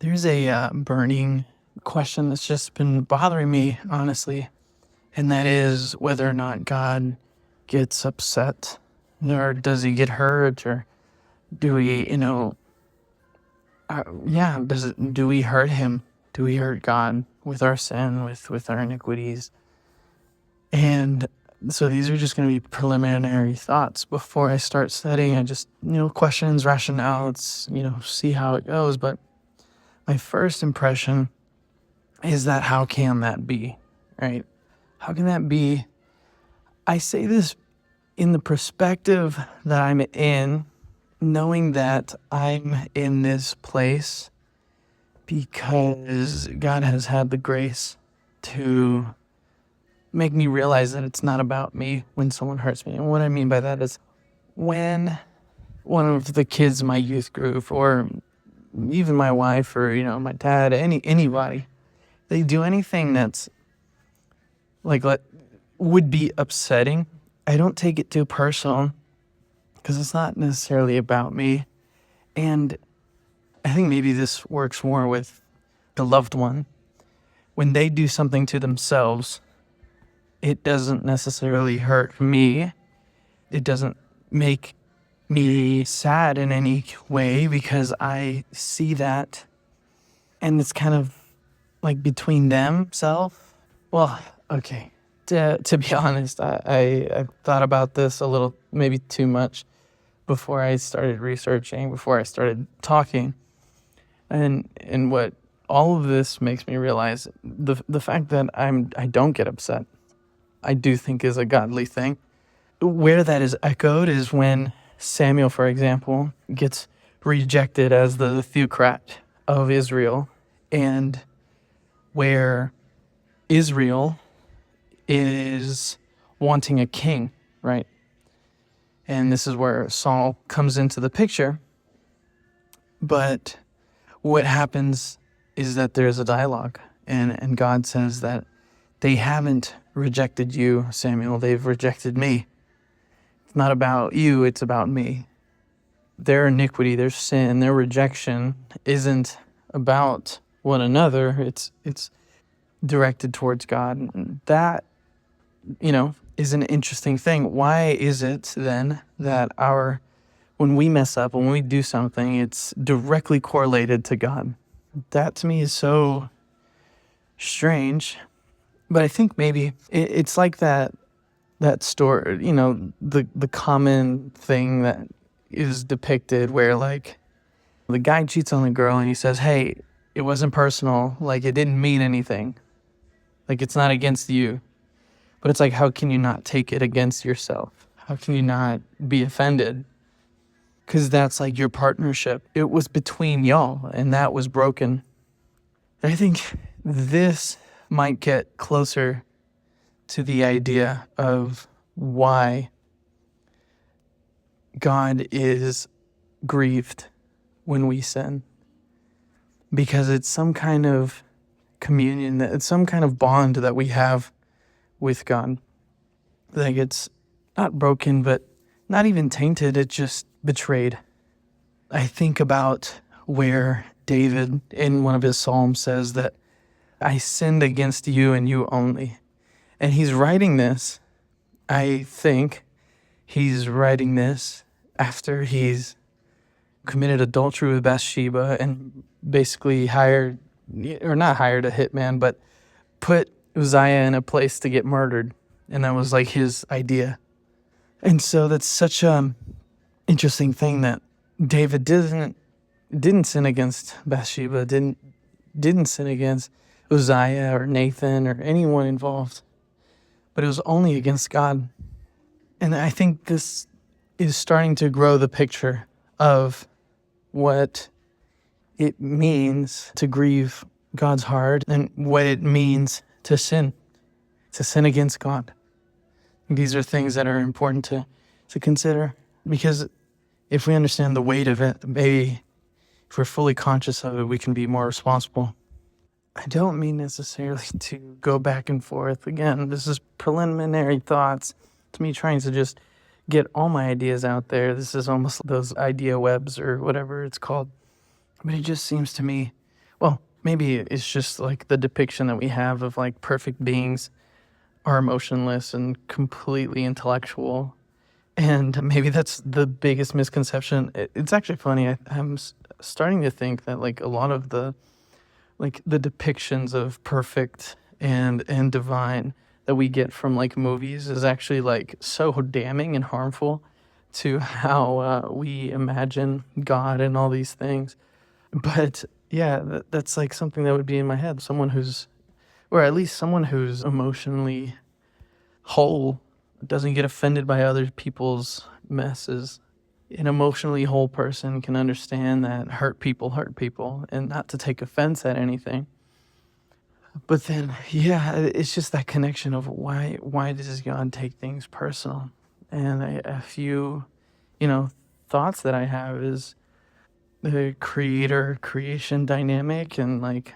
There's a burning question that's just been bothering me, honestly, and that is whether or not God gets upset, or does he get hurt, or do we, do we hurt him? Do we hurt God with our sin, with our iniquities? And so these are just going to be preliminary thoughts before I start studying. I just, questions, rationales, see how it goes. But my first impression is that how can that be, right? How can that be? I say this in the perspective that I'm in, knowing that I'm in this place because God has had the grace to make me realize that it's not about me when someone hurts me. And what I mean by that is when one of the kids in my youth group, or even my wife, or my dad, anybody, they do anything that's like would be upsetting, I don't take it too personal because it's not necessarily about me. And I think maybe this works more with the loved one. When they do something to themselves, it doesn't necessarily hurt me. It doesn't make me sad in any way because I see that, and it's kind of like between themselves. Well, okay. To be honest, I thought about this a little, maybe too much, before I started researching, before I started talking, and what all of this makes me realize, the fact that I don't get upset, I do think is a godly thing. Where that is echoed is when Samuel, for example, gets rejected as the theocrat of Israel, and where Israel is wanting a king, right? And this is where Saul comes into the picture. But what happens is that there's a dialogue, and God says that they haven't rejected you, Samuel, they've rejected me. It's not about you, it's about me. Their iniquity, their sin, their rejection isn't about one another, it's directed towards God. And that, is an interesting thing. Why is it then that when we mess up, when we do something, it's directly correlated to God? That to me is so strange. But I think maybe it's like that story, the common thing that is depicted where, like, the guy cheats on the girl and he says, hey, it wasn't personal, like, it didn't mean anything, like, it's not against you. But it's like, how can you not take it against yourself? How can you not be offended? Because that's like your partnership. It was between y'all, and that was broken. I think this might get closer to the idea of why God is grieved when we sin. Because it's some kind of communion, it's some kind of bond that we have with God. Like, it's not broken, but not even tainted, it's just betrayed. I think about where David in one of his psalms says that I sinned against you and you only. And he's writing this, I think he's writing this after he's committed adultery with Bathsheba and basically not hired a hitman, but put Uzziah in a place to get murdered. And that was like his idea. And so that's such a interesting thing that David didn't sin against Bathsheba, didn't sin against Uzziah or Nathan or anyone involved, but it was only against God. And I think this is starting to grow the picture of what it means to grieve God's heart and what it means to sin against God. These are things that are important to consider, because if we understand the weight of it, maybe if we're fully conscious of it, we can be more responsible. I don't mean necessarily to go back and forth. Again, this is preliminary thoughts. It's me trying to just get all my ideas out there. This is almost those idea webs or whatever it's called. But it just seems to me well, maybe it's just like the depiction that we have of like perfect beings are emotionless and completely intellectual. And maybe that's the biggest misconception. It's actually funny. I'm starting to think that like a lot of the depictions of perfect and divine that we get from like movies is actually like so damning and harmful to how we imagine God and all these things. But yeah, that's like something that would be in my head. Someone who's, or at least someone who's emotionally whole, doesn't get offended by other people's messes. An emotionally whole person can understand that hurt people, and not to take offense at anything. But then, yeah, it's just that connection of why does God take things personal? And a few, thoughts that I have is the creator creation dynamic, and like,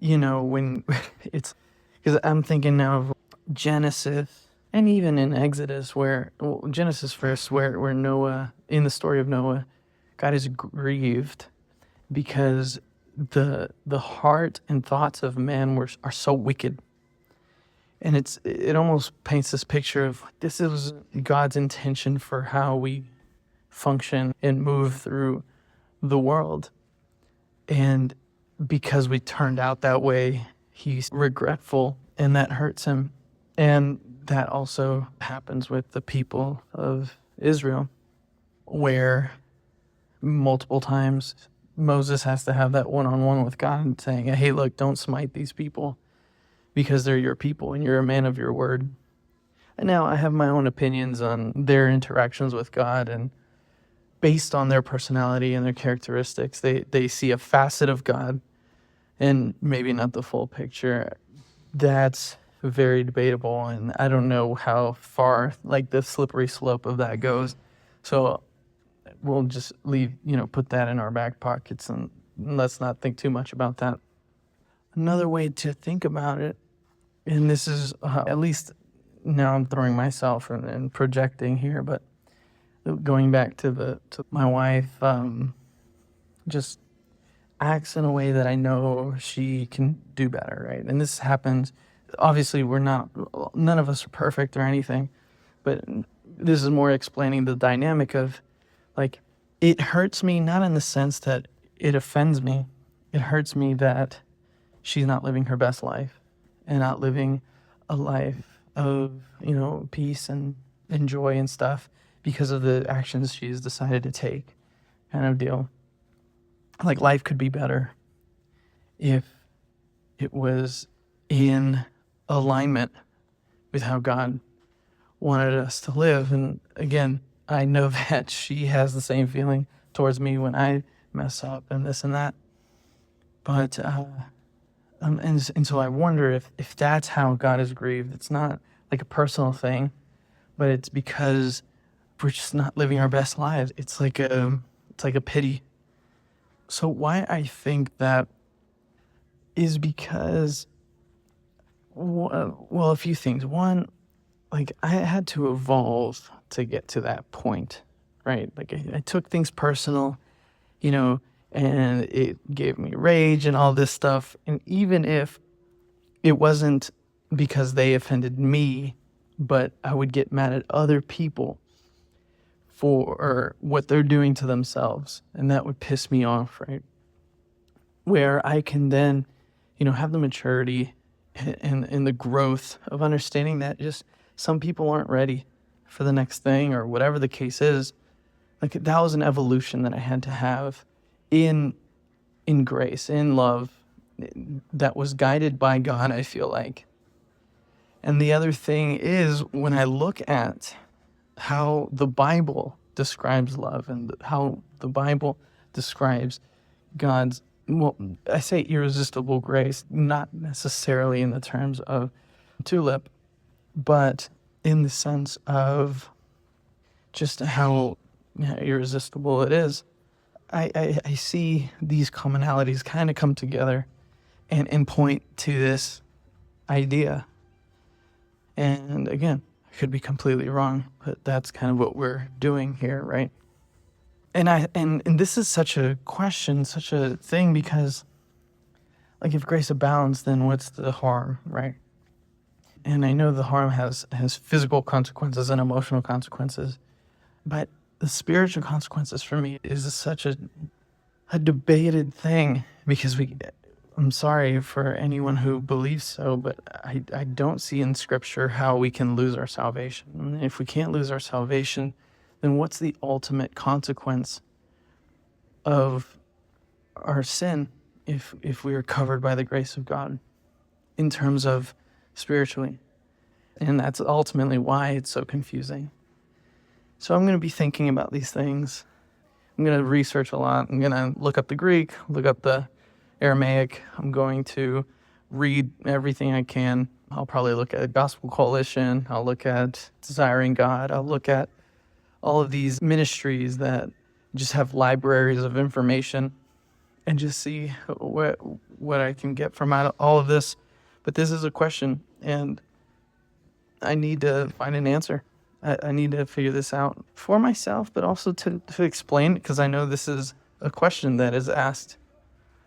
when it's, because I'm thinking now of Genesis and even in Exodus, where Genesis first, where Noah, in the story of Noah, God is grieved because the heart and thoughts of man are so wicked. And it almost paints this picture of this is God's intention for how we function and move through the world. And because we turned out that way, he's regretful, and that hurts him. And that also happens with the people of Israel, where multiple times Moses has to have that one-on-one with God saying, hey, look, don't smite these people because they're your people and you're a man of your word. And now I have my own opinions on their interactions with God, and based on their personality and their characteristics, they see a facet of God and maybe not the full picture. That's very debatable, and I don't know how far like the slippery slope of that goes. So we'll just put that in our back pockets and let's not think too much about that. Another way to think about it, and this is at least now I'm throwing myself and projecting here, but going back to my wife, just acts in a way that I know she can do better, right? And this happens, obviously none of us are perfect or anything, but this is more explaining the dynamic of like, it hurts me not in the sense that it offends me. It hurts me that she's not living her best life and not living a life of, peace and joy and stuff because of the actions she's decided to take, kind of deal. Like, life could be better if it was in alignment with how God wanted us to live. And again, I know that she has the same feeling towards me when I mess up and this and that. But and so I wonder if that's how God is grieved. It's not like a personal thing, but it's because we're just not living our best lives. It's like a pity. So why I think that is because, well, a few things. One, like, I had to evolve to get to that point, right? Like, I took things personal, and it gave me rage and all this stuff. And even if it wasn't because they offended me, but I would get mad at other people for what they're doing to themselves, and that would piss me off, right? Where I can then, have the maturity and the growth of understanding that just some people aren't ready for the next thing or whatever the case is. Like, that was an evolution that I had to have in grace, in love, that was guided by God, I feel like. And the other thing is, when I look at how the Bible describes love and how the Bible describes God's, well, I say irresistible grace, not necessarily in the terms of tulip, but in the sense of just how irresistible it is. I see these commonalities kind of come together and point to this idea. And again, I could be completely wrong, but that's kind of what we're doing here, right? And this is such a question, such a thing, because like if grace abounds, then what's the harm, right? And I know the harm has physical consequences and emotional consequences, but the spiritual consequences for me is such a debated thing, because I'm sorry for anyone who believes so, but I don't see in scripture how we can lose our salvation. And if we can't lose our salvation, then what's the ultimate consequence of our sin if we are covered by the grace of God in terms of spiritually? And that's ultimately why it's so confusing. So I'm going to be thinking about these things. I'm going to research a lot. I'm going to look up the Greek, look up the Aramaic. I'm going to read everything I can. I'll probably look at Gospel Coalition. I'll look at Desiring God. I'll look at all of these ministries that just have libraries of information and just see what I can get from out of all of this. But this is a question, and I need to find an answer. I need to figure this out for myself, but also to explain, because I know this is a question that is asked